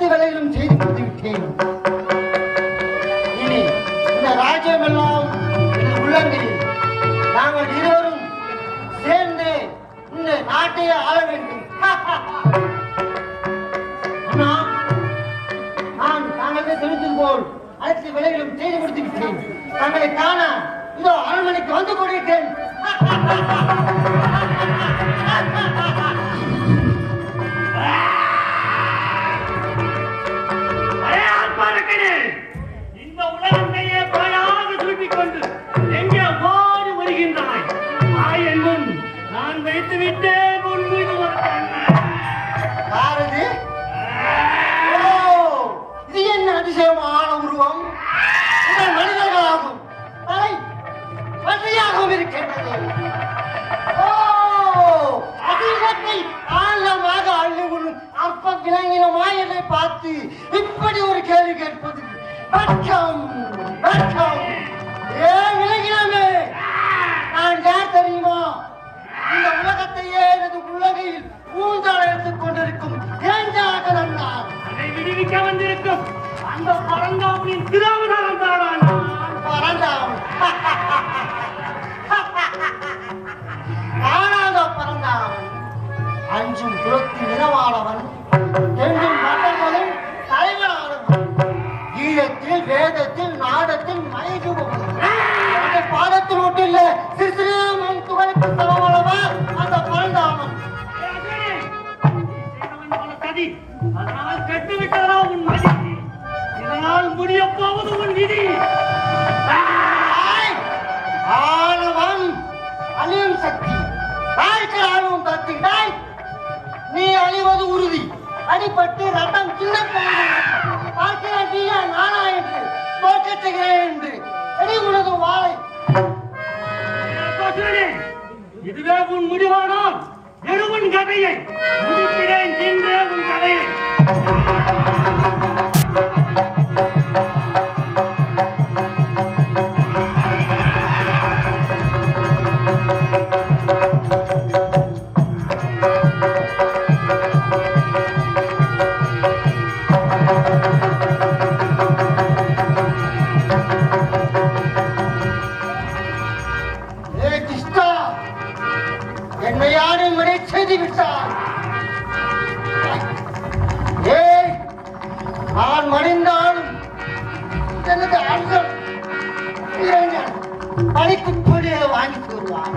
அனைத்து வேலைகளும் செய்து கொடுத்து விட்டேன். இனி இந்த ராஜ்யம் எல்லாம் உள்ளங்களில் நாங்கள் இருவரும் சேர்ந்து இந்த நாட்டையே ஆள வேண்டும். நான் தாங்களே தெரிந்தது போல் அனைத்து வேலைகளும் செய்து கொடுத்து விட்டேன். தங்களை காண இதோ அரண்மனைக்கு வந்து கொண்டிருக்கேன். இந்த உலகத்தையே பாழாக சுருட்டிக் கொண்டு எங்கே மாறி வருகின்றாய்? ஆயன் முன் நான் வைத்து விட்டேன் உன் மீது ஒரு பாரதி. இது என்ன அதிசயமான உருவம்! மனிதர்களாகும் தலை பன்றியாகவும் இருக்கின்றது. அதிகத்தை ஆழமாக அள்ளி கொள்ளும் அற்ப விலங்கினமா என்னை பார்த்து இப்படி ஒரு கேள்வி கேட்பது பட்சம் பட்சம். ஏன் விலங்கினமே, நான் யார் தெரியுமா? இந்த உலகத்தையே எனது உலகையில் ஊஞ்சால் எடுத்துக் கொண்டிருக்கும் ஏஞ்சாகனம் நான். அதை விடுவிக்க வந்திருக்கும் அந்த பரந்தாமனின் திராவிடம் தானான். பரந்தாமன் காணாத பரந்தாமன், அஞ்சும் குலத்தின் நிலவானவன், என்றும் மன்னர்களும் தலைவனானவன், ஈழத்தில் வேதத்தில் நாடத்தில் மயங்குபவன். பாதத்தில் ஒட்டில்ல சிறுமன் துகளுக்கு சமமானவா அந்த பரந்தாமன். அதனால் கட்டுவிட்டதா உன் மதி? இதனால் முடிய போவது உன் விதி. ஆணவம் அழியும் சக்தி, ஆழ்வும் சக்தி. நீ அழிவது உறுதி. அடிபட்டு ரத்தம் சின்ன பார்க்கிறேன் நீயா நானா என்று தோற்கச்சுகிறேன் என்று எடி உனது வாழை. இதுவே உன் முடிவானால் உன் கதையை முடிக்கிறேன் என்றே உன் கதையை. என்னை யாரும் விடை செய்து விட்டார். நான் மடிந்தாலும் எனது அண்ணன் பணிக்குப்படியே வாங்கி வருவார்.